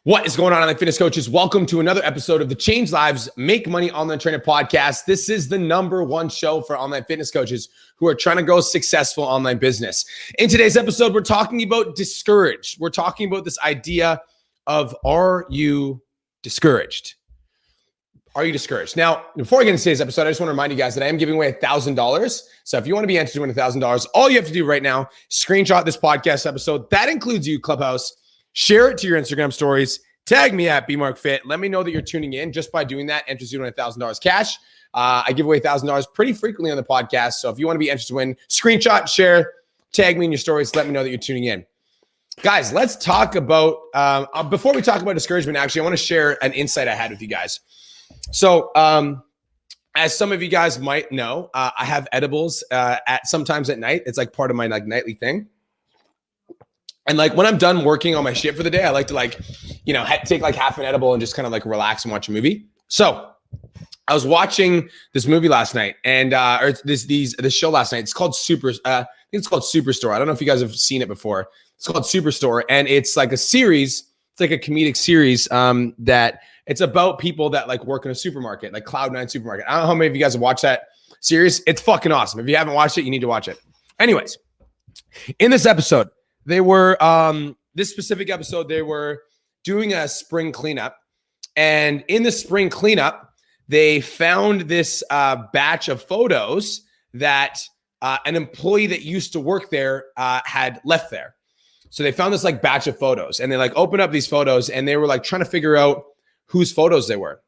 What is going on, online fitness coaches? Welcome to another episode of the Change Lives, Make Money Online Trainer podcast. This is the #1 show for online fitness coaches who are trying to grow successful online business. In today's episode, we're talking about discouraged. We're talking about this idea of, are you discouraged? Are you discouraged? Now, before I get into today's episode, I just want to remind you guys that I am giving away $1,000. So if you want to be entered to win $1,000, all you have to do right now, screenshot this podcast episode. That includes you, Clubhouse. Share it to your Instagram stories. Tag me at BMarkFit. Let me know that you're tuning in. Just by doing that, enters you to win $1,000 cash. I give away $1,000 pretty frequently on the podcast. So if you want to be interested to win, screenshot, share, tag me in your stories. Let me know that you're tuning in. Guys, let's talk about, before we talk about discouragement, actually, I want to share an insight I had with you guys. So as some of you guys might know, I have edibles sometimes at night. It's like part of my nightly thing. And when I'm done working on my shit for the day, I like to take half an edible and just kind of relax and watch a movie. So I was watching this movie last night and this show last night. It's called I think it's called Superstore. I don't know if you guys have seen it before. It's called Superstore, and it's like a series. It's like a comedic series that it's about people that work in a supermarket, like Cloud9 supermarket. I don't know how many of you guys have watched that series. It's fucking awesome. If you haven't watched it, you need to watch it. Anyways, in this episode, they were, this specific episode, they were doing a spring cleanup. And in the spring cleanup, they found this batch of photos that an employee that used to work there had left there. So they found this batch of photos, and they opened up these photos, and they were trying to figure out whose photos they were.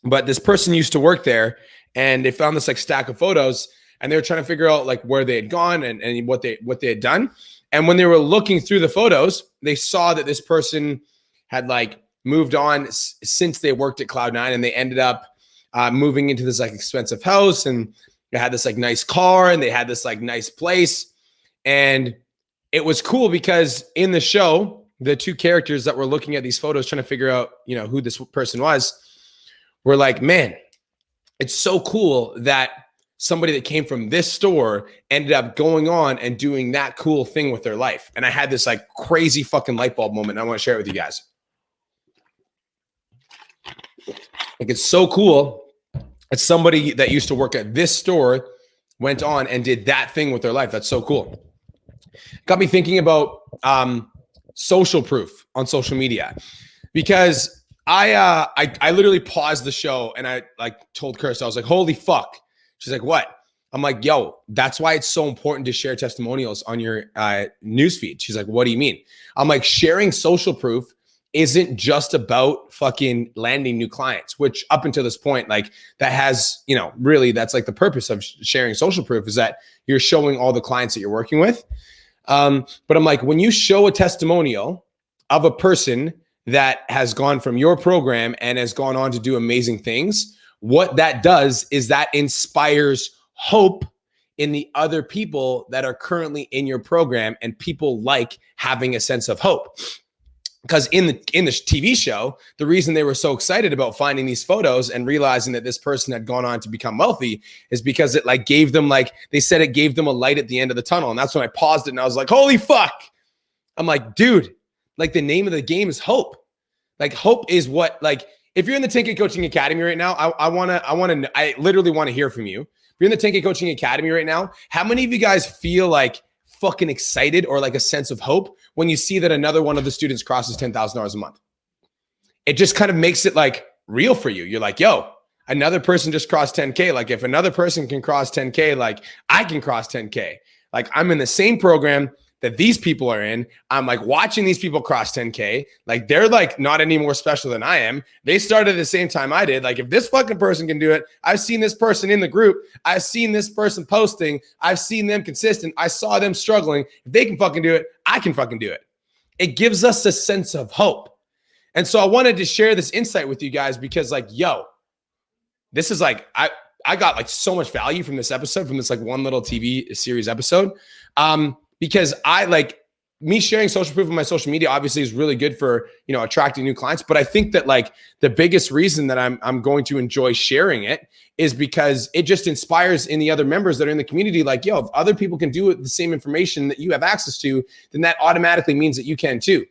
But this person used to work there, and they found this stack of photos, and they were trying to figure out where they had gone and what they had done. And when they were looking through the photos, they saw that this person had moved on since they worked at Cloud9, and they ended up moving into this expensive house, and they had this nice car, and they had this nice place. And it was cool because in the show, the two characters that were looking at these photos trying to figure out, who this person was, were like, man, it's so cool that somebody that came from this store ended up going on and doing that cool thing with their life. And I had this crazy fucking light bulb moment. And I want to share it with you guys. It's so cool that somebody that used to work at this store went on and did that thing with their life. That's so cool. Got me thinking about social proof on social media, because I literally paused the show and I told Kirsten, I was like, holy fuck. She's like, what? I'm like, yo, that's why it's so important to share testimonials on your newsfeed. She's like, what do you mean? I'm like, sharing social proof isn't just about fucking landing new clients, which up until this point, that has, really that's the purpose of sharing social proof, is that you're showing all the clients that you're working with. But I'm like, when you show a testimonial of a person that has gone from your program and has gone on to do amazing things, what that does is that inspires hope in the other people that are currently in your program, and people like having a sense of hope. Because in the TV show, the reason they were so excited about finding these photos and realizing that this person had gone on to become wealthy is because it gave them they said it gave them a light at the end of the tunnel. And that's when I paused it and I was like, holy fuck. I'm like, dude, the name of the game is hope. Hope is what, if you're in the 10K Coaching Academy right now, I literally want to hear from you. If you're in the 10K Coaching Academy right now, how many of you guys feel fucking excited or a sense of hope when you see that another one of the students crosses $10,000 a month? It just kind of makes it real for you. You're like, yo, another person just crossed 10K. If another person can cross 10K, I can cross 10K. I'm in the same program that these people are in. I'm watching these people cross 10K. They're not any more special than I am. They started at the same time I did. If this fucking person can do it, I've seen this person in the group. I've seen this person posting. I've seen them consistent. I saw them struggling. If they can fucking do it, I can fucking do it. It gives us a sense of hope. And so I wanted to share this insight with you guys because yo, this is I got so much value from this episode, from this one little TV series episode. Because me sharing social proof on my social media obviously is really good for, attracting new clients. But I think that the biggest reason that I'm going to enjoy sharing it is because it just inspires in the other members that are in the community, yo, if other people can do it, the same information that you have access to, then that automatically means that you can too.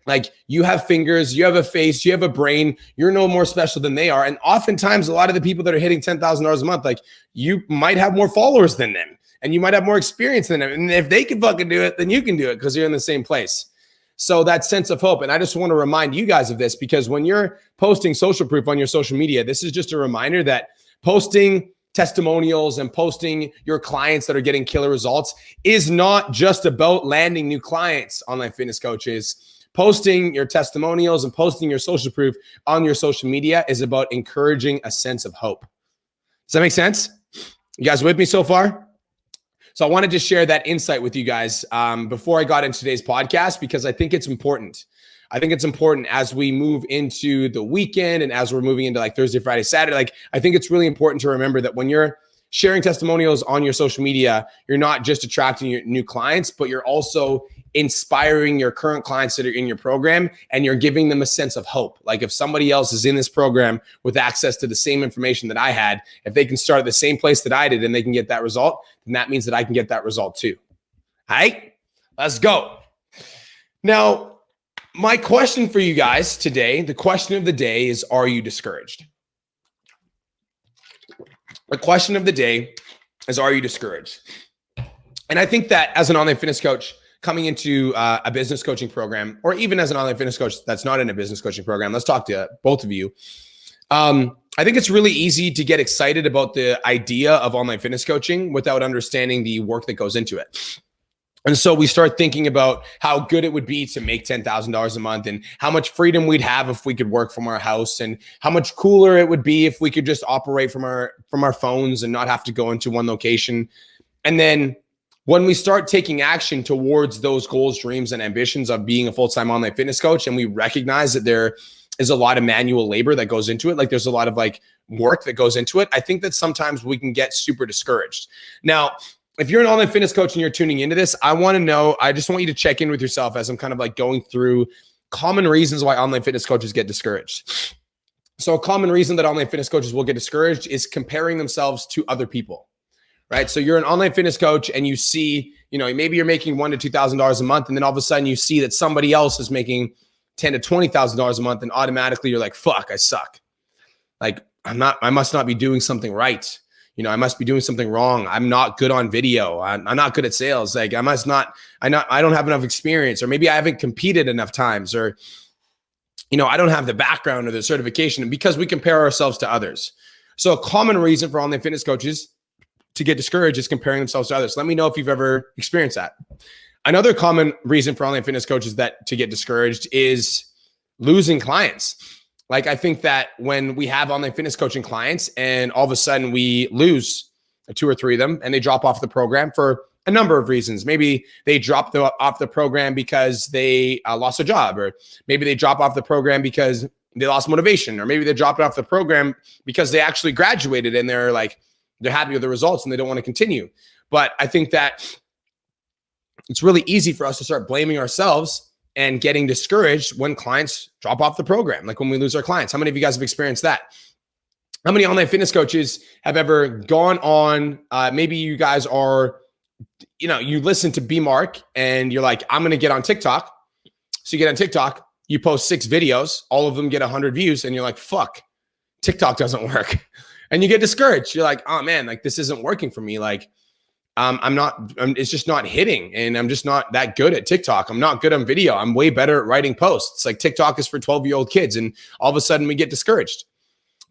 Like, you have fingers, you have a face, you have a brain, you're no more special than they are. And oftentimes a lot of the people that are hitting $10,000 a month, like, you might have more followers than them and you might have more experience than them. And if they can fucking do it, then you can do it because you're in the same place. So that sense of hope. And I just want to remind you guys of this, because when you're posting social proof on your social media, this is just a reminder that posting testimonials and posting your clients that are getting killer results is not just about landing new clients, online fitness coaches. Posting your testimonials and posting your social proof on your social media is about encouraging a sense of hope. Does that make sense? You guys with me so far? So I wanted to share that insight with you guys before I got into today's podcast, because I think it's important. I think it's important as we move into the weekend and as we're moving into like Thursday, Friday, Saturday. Like, I think it's really important to remember that when you're sharing testimonials on your social media, you're not just attracting your new clients, but you're also inspiring your current clients that are in your program, and you're giving them a sense of hope. Like, if somebody else is in this program with access to the same information that I had, if they can start at the same place that I did and they can get that result, then that means that I can get that result too. All right, let's go. Now, my question for you guys today, the question of the day is, are you discouraged? The question of the day is, are you discouraged? And I think that as an online fitness coach coming into a business coaching program, or even as an online fitness coach that's not in a business coaching program, let's talk to both of you. I think it's really easy to get excited about the idea of online fitness coaching without understanding the work that goes into it. And so we start thinking about how good it would be to make $10,000 a month, and how much freedom we'd have if we could work from our house, and how much cooler it would be if we could just operate from our phones and not have to go into one location. And then when we start taking action towards those goals, dreams, and ambitions of being a full-time online fitness coach, and we recognize that there is a lot of manual labor that goes into it, like there's a lot of like work that goes into it, I think that sometimes we can get super discouraged. Now, if you're an online fitness coach and you're tuning into this, I just want you to check in with yourself as I'm kind of like going through common reasons why online fitness coaches get discouraged. So a common reason that online fitness coaches will get discouraged is comparing themselves to other people. Right? So you're an online fitness coach and you see, maybe you're making $1,000 to $2,000 a month, and then all of a sudden you see that somebody else is making $10,000 to $20,000 a month, and automatically you're like, fuck, I suck. Like, I must not be doing something right. I must be doing something wrong. I'm not good on video. I'm not good at sales. Like, I don't have enough experience, or maybe I haven't competed enough times, or, I don't have the background or the certification, because we compare ourselves to others. So a common reason for online fitness coaches to get discouraged is comparing themselves to others. Let me know if you've ever experienced that. Another common reason for online fitness coaches to get discouraged is losing clients. Like, I think that when we have online fitness coaching clients and all of a sudden we lose 2 or 3 of them and they drop off the program for a number of reasons. Maybe they dropped off the program because they lost a job, or maybe they drop off the program because they lost motivation, or maybe they dropped off the program because they actually graduated and they're happy with the results and they don't want to continue. But I think that it's really easy for us to start blaming ourselves and getting discouraged when clients drop off the program, like when we lose our clients. How many of you guys have experienced that? How many online fitness coaches have ever gone on, maybe you guys are, you listen to B Mark and you're like, I'm going to get on TikTok. So you get on TikTok, you post 6 videos, all of them get 100 views, and you're like, fuck, TikTok doesn't work. And you get discouraged. You're like, oh man, like this isn't working for me. Like, it's just not hitting, and I'm just not that good at TikTok. I'm not good on video. I'm way better at writing posts. Like, TikTok is for 12-year-old kids. And all of a sudden we get discouraged.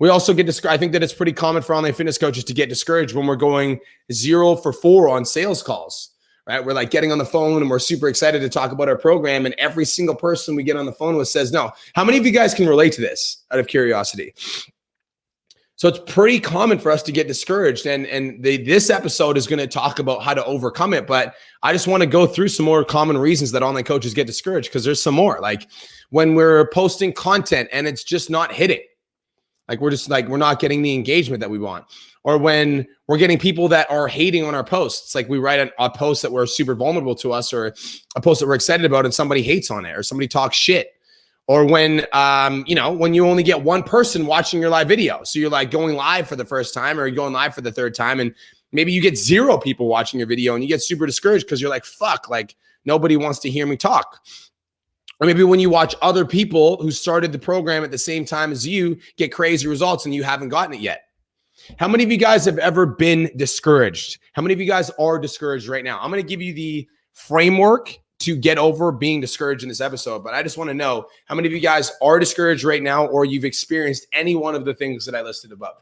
We also get discouraged. I think that it's pretty common for online fitness coaches to get discouraged when we're going 0 for 4 on sales calls, right? We're like getting on the phone and we're super excited to talk about our program, and every single person we get on the phone with says no. How many of you guys can relate to this out of curiosity? So it's pretty common for us to get discouraged, and this episode is going to talk about how to overcome it. But I just want to go through some more common reasons that online coaches get discouraged, because there's some more. Like when we're posting content and it's just not hitting, like we're not getting the engagement that we want, or when we're getting people that are hating on our posts. Like we write a post that we're super vulnerable to us, or a post that we're excited about, and somebody hates on it, or somebody talks shit. Or when, when you only get one person watching your live video. So you're like going live for the first time, or you're going live for the third time, and maybe you get 0 people watching your video, and you get super discouraged because you're like, fuck, like nobody wants to hear me talk. Or maybe when you watch other people who started the program at the same time as you get crazy results and you haven't gotten it yet. How many of you guys have ever been discouraged? How many of you guys are discouraged right now? I'm going to give you the framework to get over being discouraged in this episode, but I just want to know how many of you guys are discouraged right now, or you've experienced any one of the things that I listed above.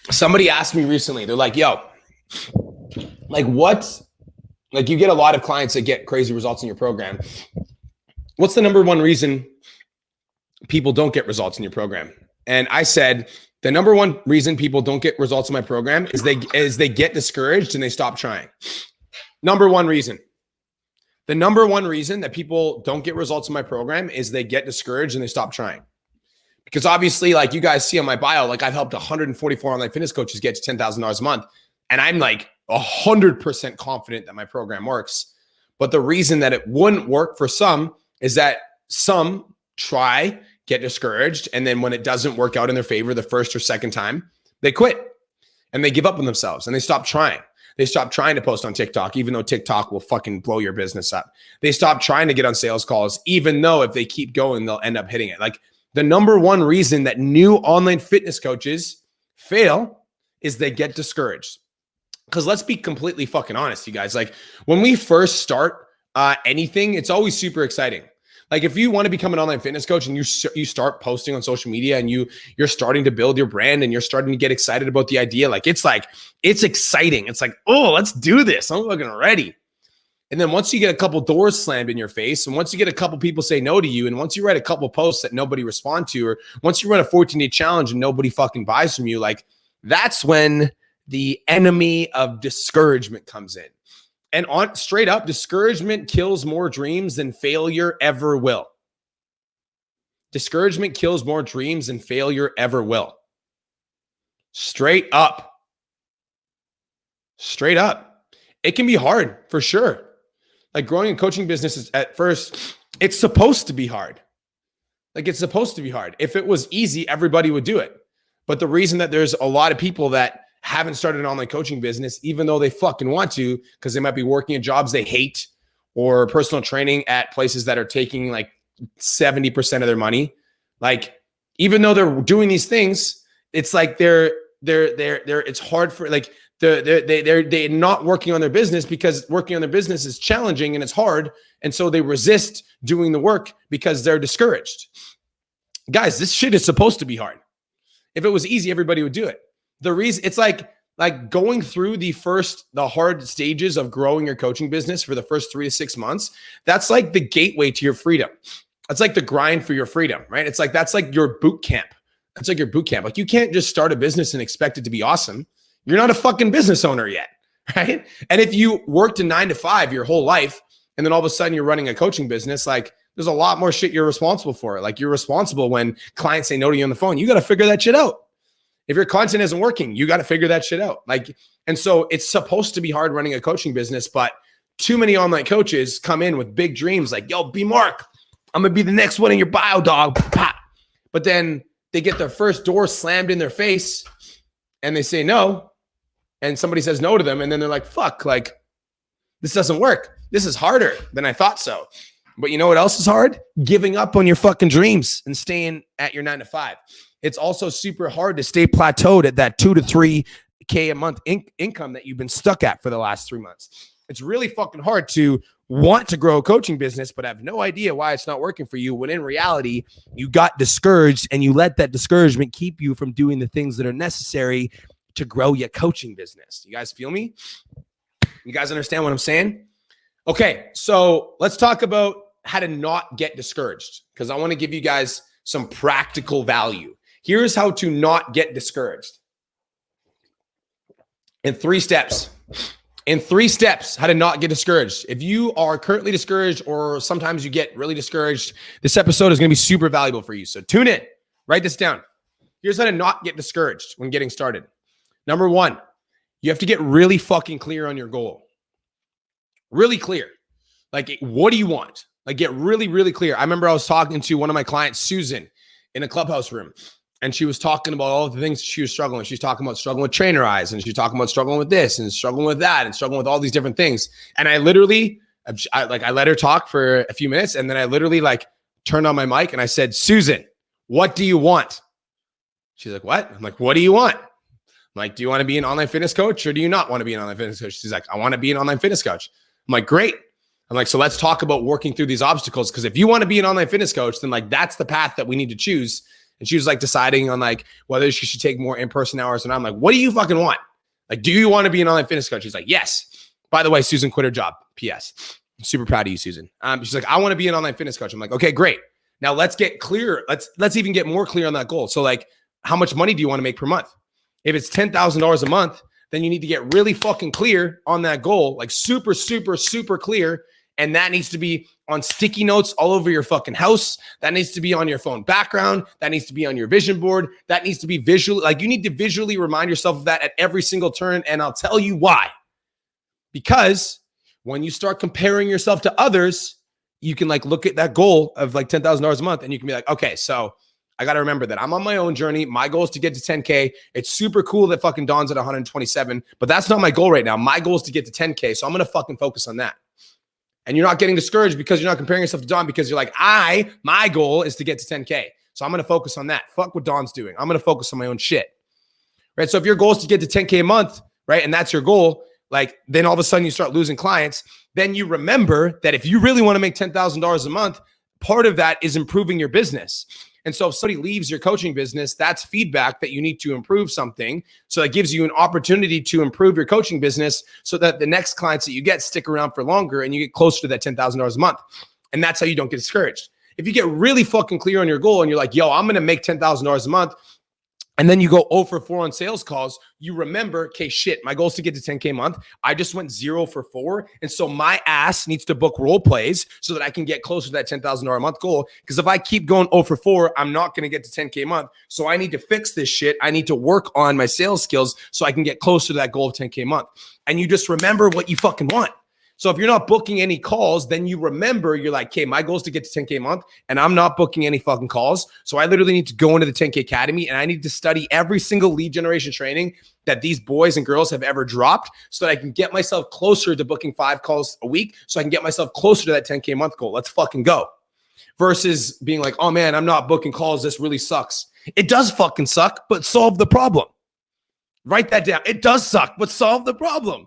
Somebody asked me recently, they're like, yo, like what? Like you get a lot of clients that get crazy results in your program. What's the number one reason people don't get results in your program? And I said, the number one reason people don't get results in my program is they get discouraged and they stop trying. Number one reason. The number one reason that people don't get results in my program is they get discouraged and they stop trying. Because obviously, like you guys see on my bio, like I've helped 144 online fitness coaches get to $10,000 a month. And I'm like 100% confident that my program works. But the reason that it wouldn't work for some is that some try, get discouraged, and then when it doesn't work out in their favor the first or second time, they quit and they give up on themselves and they stop trying. They stop trying to post on TikTok, even though TikTok will fucking blow your business up. They stop trying to get on sales calls, even though if they keep going, they'll end up hitting it. Like the number one reason that new online fitness coaches fail is they get discouraged. Because let's be completely fucking honest, you guys. Like when we first start anything, it's always super exciting. Like if you want to become an online fitness coach and you start posting on social media and you're starting to build your brand and you're starting to get excited about the idea, like it's exciting. It's like, oh, let's do this. I'm fucking ready. And then once you get a couple doors slammed in your face, and once you get a couple people say no to you, and once you write a couple posts that nobody respond to, or once you run a 14-day challenge and nobody fucking buys from you, like that's when the enemy of discouragement comes in. And on straight up, discouragement kills more dreams than failure ever will. Discouragement kills more dreams than failure ever will. Straight up. Straight up. It can be hard for sure. Like growing a coaching business is at first, it's supposed to be hard. Like it's supposed to be hard. If it was easy, everybody would do it. But the reason that there's a lot of people that haven't started an online coaching business, even though they fucking want to, because they might be working at jobs they hate or personal training at places that are taking like 70% of their money. Like, even though they're doing these things, it's like it's hard for like they're not working on their business because working on their business is challenging and it's hard. And so they resist doing the work because they're discouraged. Guys, this shit is supposed to be hard. If it was easy, everybody would do it. The reason it's like going through the hard stages of growing your coaching business for the first 3 to 6 months, that's like the gateway to your freedom. That's like the grind for your freedom, right? It's like, that's like your boot camp. That's like your boot camp. Like you can't just start a business and expect it to be awesome. You're not a fucking business owner yet, right? And if you worked a 9 to 5 your whole life, and then all of a sudden you're running a coaching business, like there's a lot more shit you're responsible for. Like you're responsible when clients say no to you on the phone. You got to figure that shit out. If your content isn't working, you got to figure that shit out. Like, and so it's supposed to be hard running a coaching business, but too many online coaches come in with big dreams like, yo, B Mark, I'm going to be the next one in your bio, dog. But then they get their first door slammed in their face and they say no. And somebody says no to them. And then they're like, fuck, like this doesn't work. This is harder than I thought so. But you know what else is hard? Giving up on your fucking dreams and staying at your 9 to 5. It's also super hard to stay plateaued at that 2 to 3K a month income that you've been stuck at for the last 3 months. It's really fucking hard to want to grow a coaching business, but have no idea why it's not working for you, when in reality, you got discouraged and you let that discouragement keep you from doing the things that are necessary to grow your coaching business. You guys feel me? You guys understand what I'm saying? Okay, so let's talk about how to not get discouraged, because I want to give you guys some practical value. Here's how to not get discouraged. In 3 steps. In 3 steps, how to not get discouraged. If you are currently discouraged or sometimes you get really discouraged, this episode is going to be super valuable for you. So tune in. Write this down. Here's how to not get discouraged when getting started. Number 1, you have to get really fucking clear on your goal. Really clear. Like, what do you want? Like, get really, really clear. I remember I was talking to one of my clients, Susan, in a Clubhouse room. And she was talking about all the things she was struggling. She's talking about struggling with trainer eyes, and she's talking about struggling with this and struggling with that and struggling with all these different things. And I literally, I let her talk for a few minutes, and then I literally like turned on my mic and I said, Susan, what do you want? She's like, what? I'm like, what do you want? I'm like, do you want to be an online fitness coach or do you not want to be an online fitness coach? She's like, I want to be an online fitness coach. I'm like, great. I'm like, so let's talk about working through these obstacles. Because if you want to be an online fitness coach, then like that's the path that we need to choose. And she was like deciding on like whether she should take more in-person hours. And I'm like, what do you fucking want? Like, do you want to be an online fitness coach? She's like, yes. By the way, Susan quit her job. P.S. I'm super proud of you, Susan. She's like, I want to be an online fitness coach. I'm like, okay, great. Now let's get clear. Let's even get more clear on that goal. So like, how much money do you want to make per month? If it's $10,000 a month, then you need to get really fucking clear on that goal, like super, super, super clear. And that needs to be on sticky notes all over your fucking house. That needs to be on your phone background. That needs to be on your vision board. That needs to be visual. Like you need to visually remind yourself of that at every single turn. And I'll tell you why. Because when you start comparing yourself to others, you can like look at that goal of like $10,000 a month and you can be like, okay, so I got to remember that I'm on my own journey. My goal is to get to 10K. It's super cool that fucking Dawn's at 127, but that's not my goal right now. My goal is to get to 10K. So I'm going to fucking focus on that. And you're not getting discouraged because you're not comparing yourself to Dawn because you're like, my goal is to get to 10K. So I'm going to focus on that. Fuck what Dawn's doing. I'm going to focus on my own shit. Right. So if your goal is to get to 10K a month, right, and that's your goal, like then all of a sudden you start losing clients. Then you remember that if you really want to make $10,000 a month, part of that is improving your business. And so if somebody leaves your coaching business, that's feedback that you need to improve something. So that gives you an opportunity to improve your coaching business so that the next clients that you get stick around for longer and you get closer to that $10,000 a month. And that's how you don't get discouraged. If you get really fucking clear on your goal and you're like, yo, I'm going to make $10,000 a month, and then you go 0 for 4 on sales calls, you remember, okay, shit, my goal is to get to 10K a month. I just went 0 for 4. And so my ass needs to book role plays so that I can get closer to that $10,000 a month goal. Because if I keep going 0 for 4, I'm not going to get to 10K a month. So I need to fix this shit. I need to work on my sales skills so I can get closer to that goal of 10K a month. And you just remember what you fucking want. So if you're not booking any calls, then you remember, you're like, okay, my goal is to get to 10K a month and I'm not booking any fucking calls. So I literally need to go into the 10K Academy and I need to study every single lead generation training that these boys and girls have ever dropped so that I can get myself closer to booking 5 calls a week so I can get myself closer to that 10K a month goal. Let's fucking go. Versus being like, oh man, I'm not booking calls. This really sucks. It does fucking suck, but solve the problem. Write that down. It does suck, but solve the problem.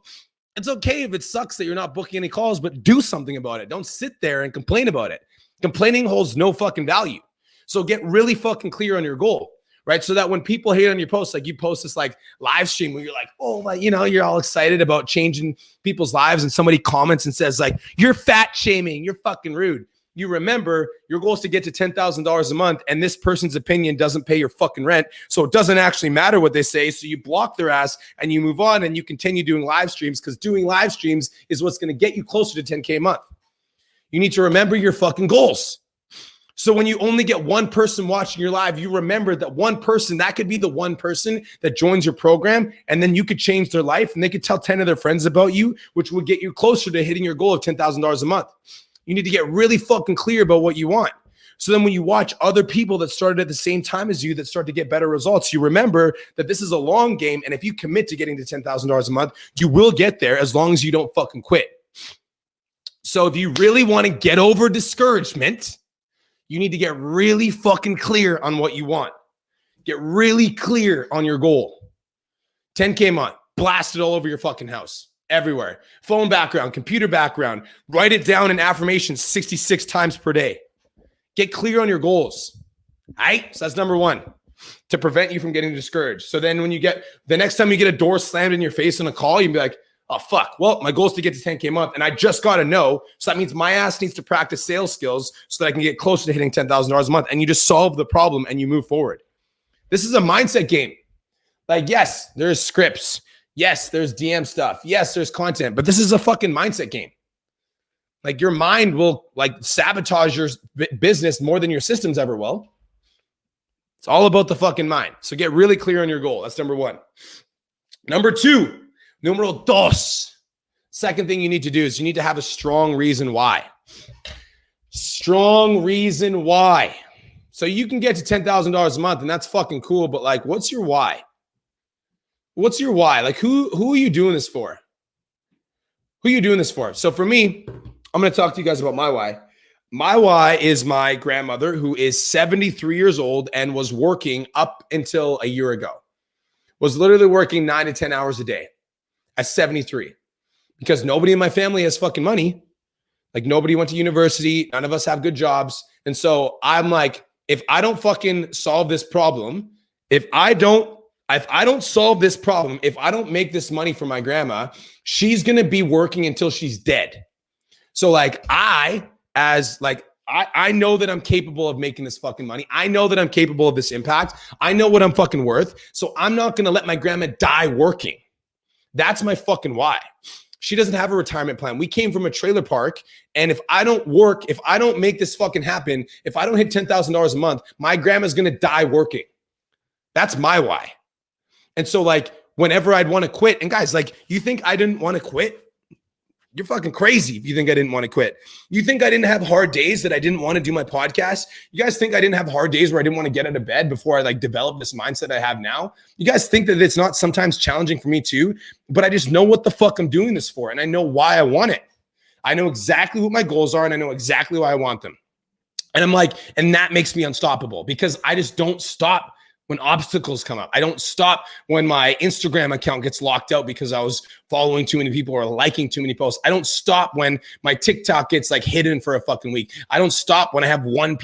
It's okay if it sucks that you're not booking any calls, but do something about it. Don't sit there and complain about it. Complaining holds no fucking value. So get really fucking clear on your goal, right? So that when people hate on your posts, like you post this like live stream where you're like, oh, like, you know, you're all excited about changing people's lives and somebody comments and says like, you're fat shaming, you're fucking rude. You remember your goal is to get to $10,000 a month and this person's opinion doesn't pay your fucking rent. So it doesn't actually matter what they say. So you block their ass and you move on and you continue doing live streams because doing live streams is what's going to get you closer to 10K a month. You need to remember your fucking goals. So when you only get one person watching your live, you remember that one person, that could be the one person that joins your program. And then you could change their life and they could tell 10 of their friends about you, which would get you closer to hitting your goal of $10,000 a month. You need to get really fucking clear about what you want. So then when you watch other people that started at the same time as you that start to get better results, you remember that this is a long game. And if you commit to getting to $10,000 a month, you will get there as long as you don't fucking quit. So if you really want to get over discouragement, you need to get really fucking clear on what you want. Get really clear on your goal. 10K a month, blast it all over your fucking house. Everywhere. Phone background, computer background. Write it down in affirmations 66 times per day. Get clear on your goals. All right? So that's number 1 to prevent you from getting discouraged. So then when you get, the next time you get a door slammed in your face on a call, you'd be like, oh, fuck. Well, my goal is to get to 10K a month and I just got to know. So that means my ass needs to practice sales skills so that I can get closer to hitting $10,000 a month. And you just solve the problem and you move forward. This is a mindset game. Like, yes, there's scripts. Yes, there's DM stuff. Yes, there's content, but this is a fucking mindset game. Like your mind will like sabotage your business more than your systems ever will. It's all about the fucking mind. So get really clear on your goal. That's number 1. Number 2, numero dos. Second thing you need to do is you need to have a strong reason why. Strong reason why. So you can get to $10,000 a month and that's fucking cool. But like, what's your why? What's your why? Like who are you doing this for? Who are you doing this for? So for me, I'm going to talk to you guys about my why. My why is my grandmother, who is 73 years old and was working up until a year ago. Was literally working 9 to 10 hours a day at 73 because nobody in my family has fucking money. Like nobody went to university. None of us have good jobs. And so I'm like, if I don't fucking solve this problem, if I don't solve this problem, if I don't make this money for my grandma, she's going to be working until she's dead. So like I know that I'm capable of making this fucking money. I know that I'm capable of this impact. I know what I'm fucking worth. So I'm not going to let my grandma die working. That's my fucking why. She doesn't have a retirement plan. We came from a trailer park. And if I don't work, if I don't make this fucking happen, if I don't hit $10,000 a month, my grandma's going to die working. That's my why. And so like whenever I'd want to quit, and guys, like you think I didn't want to quit? You're fucking crazy if you think I didn't want to quit. You think I didn't have hard days that I didn't want to do my podcast? You guys think I didn't have hard days where I didn't want to get out of bed before I like developed this mindset I have now? You guys think that it's not sometimes challenging for me too, but I just know what the fuck I'm doing this for. And I know why I want it. I know exactly what my goals are and I know exactly why I want them. And I'm like, and that makes me unstoppable because I just don't stop when obstacles come up. I don't stop when my Instagram account gets locked out because I was following too many people or liking too many posts. I don't stop when my TikTok gets like hidden for a fucking week. I don't stop when I have one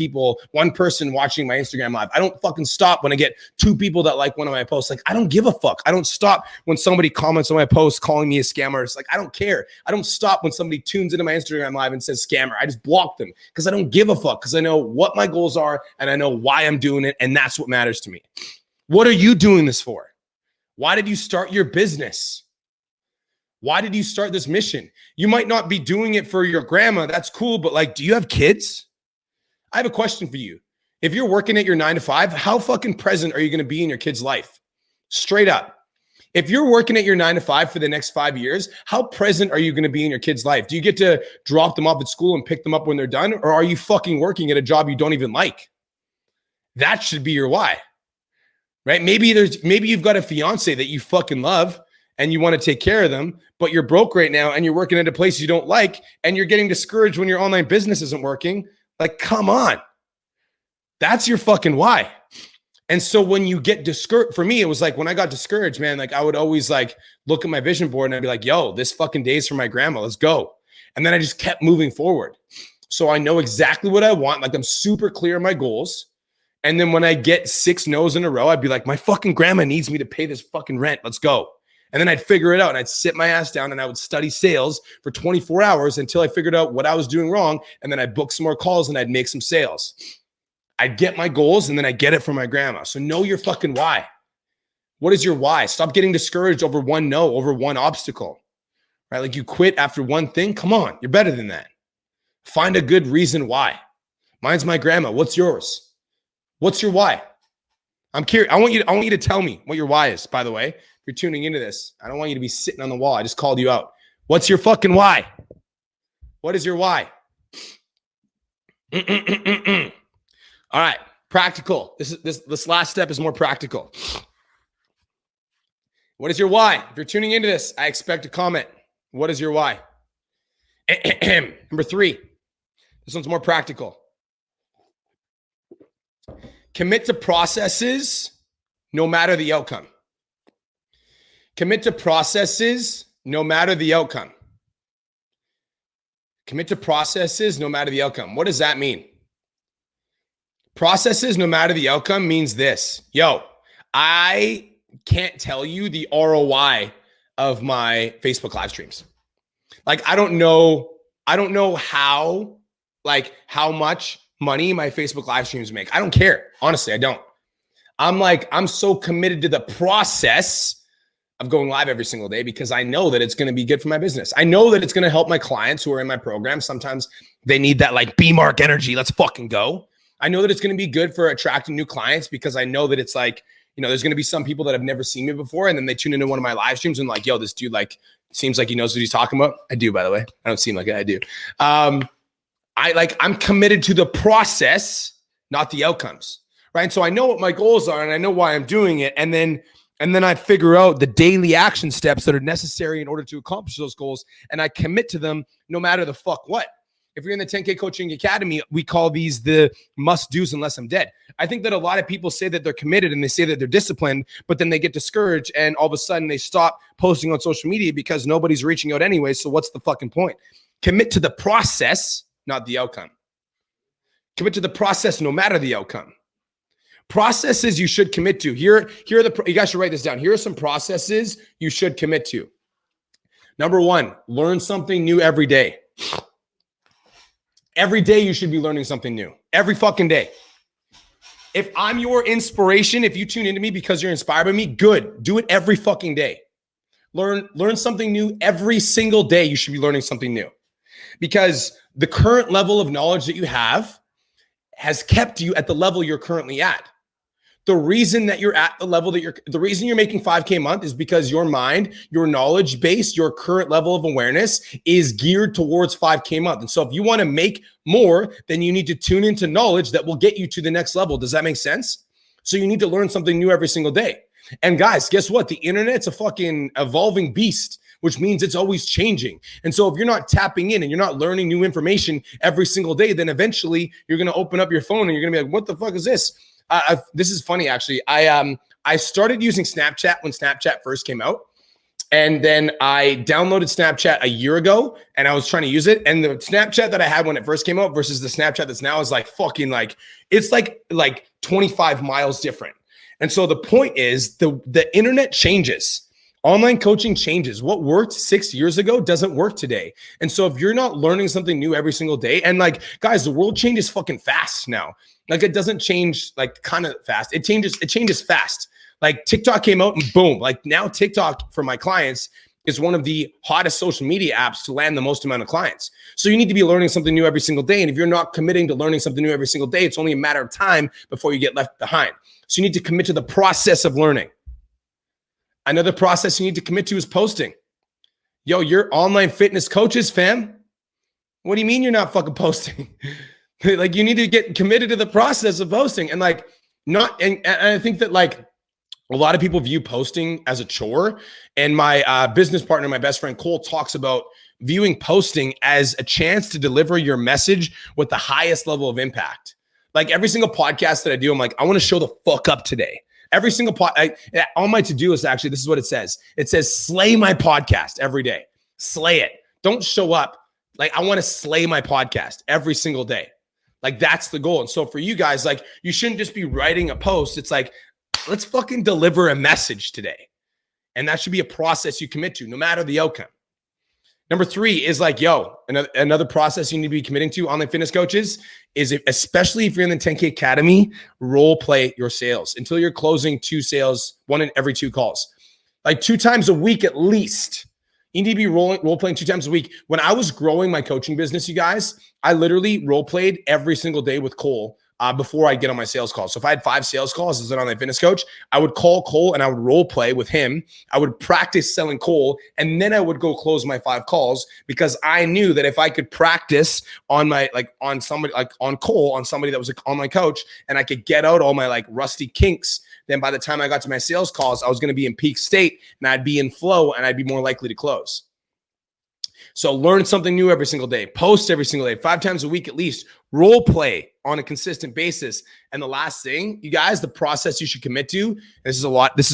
person watching my Instagram live. I don't fucking stop when I get 2 people that like one of my posts. Like, I don't give a fuck. I don't stop when somebody comments on my post calling me a scammer. It's like, I don't care. I don't stop when somebody tunes into my Instagram live and says scammer. I just block them because I don't give a fuck because I know what my goals are and I know why I'm doing it. And that's what matters to me. What are you doing this for? Why did you start your business? Why did you start this mission? You might not be doing it for your grandma. That's cool. But like, do you have kids? I have a question for you. If you're working at your 9 to 5, how fucking present are you going to be in your kid's life? Straight up. If you're working at your 9 to 5 for the next 5 years, how present are you going to be in your kid's life? Do you get to drop them off at school and pick them up when they're done? Or are you fucking working at a job you don't even like? That should be your why. Right? Maybe you've got a fiance that you fucking love and you want to take care of them, but you're broke right now and you're working at a place you don't like and you're getting discouraged when your online business isn't working. Like, come on. That's your fucking why. And so when you get discouraged, for me, it was like when I got discouraged, man, like I would always like look at my vision board and I'd be like, yo, this fucking day is for my grandma. Let's go. And then I just kept moving forward. So I know exactly what I want. Like I'm super clear on my goals. And then when I get 6 no's in a row, I'd be like, my fucking grandma needs me to pay this fucking rent. Let's go. And then I'd figure it out and I'd sit my ass down and I would study sales for 24 hours until I figured out what I was doing wrong. And then I'd book some more calls and I'd make some sales. I'd get my goals and then I'd get it from my grandma. So know your fucking why. What is your why? Stop getting discouraged over one no, over one obstacle, right? Like you quit after one thing. Come on, you're better than that. Find a good reason why. Mine's my grandma. What's yours? What's your why? I'm curious. I want you to tell me what your why is, by the way. If you're tuning into this, I don't want you to be sitting on the wall. I just called you out. What's your fucking why? What is your why? All right. Practical. This last step is more practical. What is your why? If you're tuning into this, I expect a comment. What is your why? Number 3. This one's more practical. Commit to processes no matter the outcome. Commit to processes no matter the outcome. Commit to processes no matter the outcome. What does that mean? Processes no matter the outcome means this. Yo, I can't tell you the ROI of my Facebook live streams. Like, I don't know how much money my Facebook live streams make. I don't care. Honestly, I don't. I'm so committed to the process of going live every single day because I know that it's going to be good for my business. I know that it's going to help my clients who are in my program. Sometimes they need that like B-Mark energy. Let's fucking go. I know that it's going to be good for attracting new clients because I know that it's like, you know, there's going to be some people that have never seen me before. And then they tune into one of my live streams and like, yo, this dude like seems like he knows what he's talking about. I do, by the way. I don't seem like it. I do. I'm committed to the process, not the outcomes, right? And so I know what my goals are and I know why I'm doing it. And then I figure out the daily action steps that are necessary in order to accomplish those goals. And I commit to them no matter the fuck what. If you're in the 10K Coaching Academy, we call these the must-dos unless I'm dead. I think that a lot of people say that they're committed and they say that they're disciplined, but then they get discouraged and all of a sudden they stop posting on social media because nobody's reaching out anyway. So what's the fucking point? Commit to the process, not the outcome. Commit to the process no matter the outcome. Processes you should commit to. Here are the, you guys should write this down. Here are some processes you should commit to. Number one, learn something new every day. Every day you should be learning something new. Every fucking day. If I'm your inspiration, if you tune into me because you're inspired by me, good. Do it every fucking day. Learn something new every single day. You should be learning something new. Because the current level of knowledge that you have has kept you at the level you're currently at. The reason that you're at the level that the reason you're making 5K a month is because your mind, your knowledge base, your current level of awareness is geared towards 5K a month. And so if you want to make more, then you need to tune into knowledge that will get you to the next level. Does that make sense? So you need to learn something new every single day. And guys, guess what? The internet's a fucking evolving beast, which means it's always changing. And so if you're not tapping in and you're not learning new information every single day, then eventually you're going to open up your phone and you're going to be like, what the fuck is this? This is funny, actually. I started using Snapchat when Snapchat first came out. And then I downloaded Snapchat a year ago and I was trying to use it. And the Snapchat that I had when it first came out versus the Snapchat that's now is like fucking like, it's like 25 miles different. And so the point is the internet changes. Online coaching changes. What worked 6 years ago doesn't work today. And so if you're not learning something new every single day, and like, guys, the world changes fucking fast now. Like it doesn't change like kind of fast. It changes fast. Like TikTok came out and boom, like now TikTok for my clients is one of the hottest social media apps to land the most amount of clients. So you need to be learning something new every single day. And if you're not committing to learning something new every single day, it's only a matter of time before you get left behind. So you need to commit to the process of learning. Another process you need to commit to is posting. Yo, you're online fitness coaches, fam. What do you mean you're not fucking posting? Like you need to get committed to the process of posting and like not, and I think that like a lot of people view posting as a chore. And my business partner, my best friend Cole, talks about viewing posting as a chance to deliver your message with the highest level of impact. Like every single podcast that I do, I'm like, I want to show the fuck up today. Every single on my to-do list, actually, this is what it says. It says, slay my podcast every day. Slay it. Don't show up. Like, I want to slay my podcast every single day. Like, that's the goal. And so for you guys, like, you shouldn't just be writing a post. It's like, let's fucking deliver a message today. And that should be a process you commit to, no matter the outcome. Number 3 is like, yo, another process you need to be committing to, online fitness coaches, is especially if you're in the 10K Academy, role play your sales until you're closing 2 sales, 1 in every 2 calls. Like 2 times a week at least. You need to be role playing 2 times a week. When I was growing my coaching business, you guys, I literally role played every single day with Cole before I get on my sales calls. So if I had 5 sales calls as an online fitness coach, I would call Cole and I would role play with him. I would practice selling Cole, and then I would go close my 5 calls because I knew that if I could practice on my, like on somebody, like on Cole, on somebody that was an online coach, and I could get out all my like rusty kinks, then by the time I got to my sales calls, I was going to be in peak state and I'd be in flow and I'd be more likely to close. So learn something new every single day, post every single day, 5 times a week at least, role play on a consistent basis. And the last thing, you guys, the process you should commit to, this is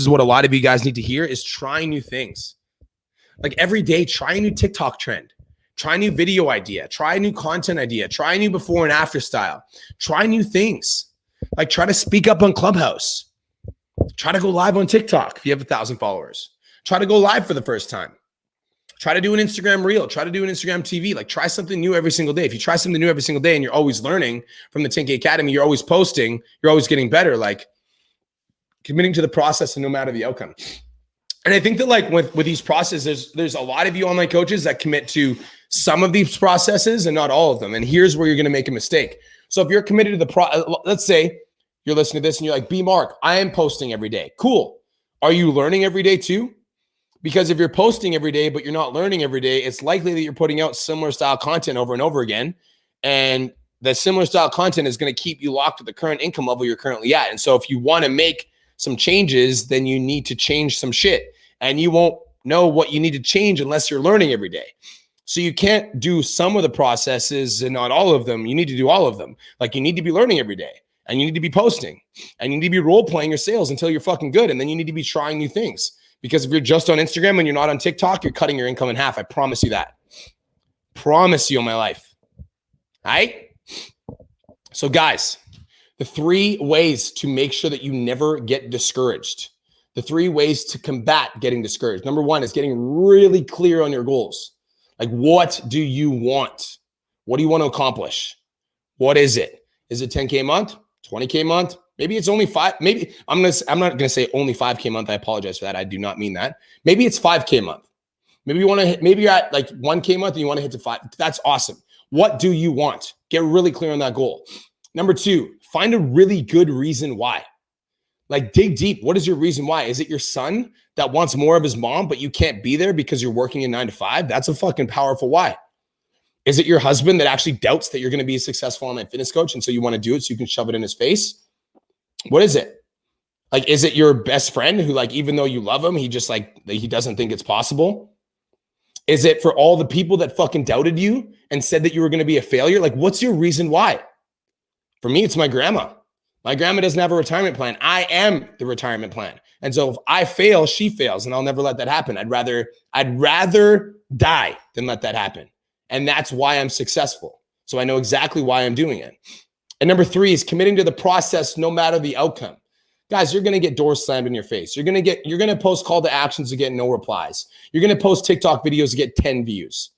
what a lot of you guys need to hear, is try new things. Like every day, try a new TikTok trend, try a new video idea, try a new content idea, try a new before and after style, try new things. Like try to speak up on Clubhouse, try to go live on TikTok if you have 1,000 followers, try to go live for the first time. Try to do an Instagram reel. Try to do an Instagram TV. Like try something new every single day. If you try something new every single day and you're always learning from the 10K Academy, you're always posting, you're always getting better, like committing to the process and no matter the outcome. And I think that like with these processes, there's a lot of you online coaches that commit to some of these processes and not all of them. And here's where you're going to make a mistake. So if you're committed to the let's say you're listening to this and you're like, B Mark, I am posting every day. Cool. Are you learning every day too? Because if you're posting every day, but you're not learning every day, it's likely that you're putting out similar style content over and over again. And the similar style content is going to keep you locked at the current income level you're currently at. And so if you want to make some changes, then you need to change some shit. And you won't know what you need to change unless you're learning every day. So you can't do some of the processes and not all of them. You need to do all of them. Like you need to be learning every day, and you need to be posting, and you need to be role playing your sales until you're fucking good. And then you need to be trying new things, because if you're just on Instagram and you're not on TikTok, you're cutting your income in half. I promise you that. Promise you on my life. All right. So guys, the 3 ways to make sure that you never get discouraged. The 3 ways to combat getting discouraged. Number 1 is getting really clear on your goals. Like, what do you want? What do you want to accomplish? What is it? Is it 10K a month? 20K a month? Maybe it's only 5. Maybe I'm not going to say only 5K a month. I apologize for that. I do not mean that. Maybe it's 5K a month. Maybe you want to hit, maybe you're at like 1K a month and you want to hit to 5. That's awesome. What do you want? Get really clear on that goal. Number 2, find a really good reason why. Like, dig deep. What is your reason why? Is it your son that wants more of his mom, but you can't be there because you're working a 9 to 5? That's a fucking powerful why. Is it your husband that actually doubts that you're going to be a successful online fitness coach, and so you want to do it so you can shove it in his face? What is it? Like, is it your best friend who, like, even though you love him, he just like, he doesn't think it's possible? Is it for all the people that fucking doubted you and said that you were going to be a failure? Like, what's your reason why? For me, it's my grandma. My grandma doesn't have a retirement plan. I am the retirement plan. And so if I fail, she fails, and I'll never let that happen. I'd rather die than let that happen. And that's why I'm successful. So I know exactly why I'm doing it. And number 3 is committing to the process no matter the outcome. Guys, you're going to get doors slammed in your face. You're going to post call to actions to get no replies. You're going to post TikTok videos to get 10 views.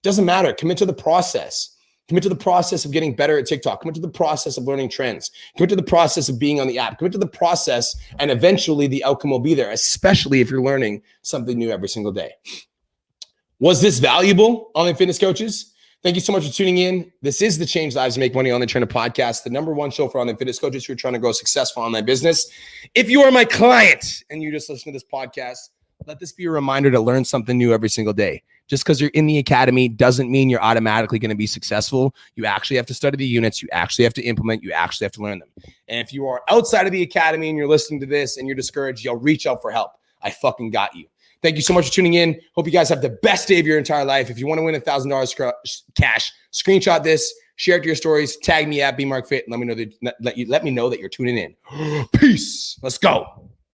Doesn't matter. Commit to the process. Commit to the process of getting better at TikTok. Commit to the process of learning trends. Commit to the process of being on the app. Commit to the process, and eventually the outcome will be there, especially if you're learning something new every single day. Was this valuable, online fitness coaches? Thank you so much for tuning in. This is the Change Lives Make Money Online Trainer podcast, the #1 show for online fitness coaches who are trying to grow a successful online business. If you are my client and you just listen to this podcast, let this be a reminder to learn something new every single day. Just because you're in the academy doesn't mean you're automatically going to be successful. You actually have to study the units. You actually have to implement. You actually have to learn them. And if you are outside of the academy and you're listening to this and you're discouraged, you'll reach out for help. I fucking got you. Thank you so much for tuning in. Hope you guys have the best day of your entire life. If you want to win $1,000 cash, screenshot this, share it to your stories, tag me at BMarkFit, and let me know that you're tuning in. Peace. Let's go.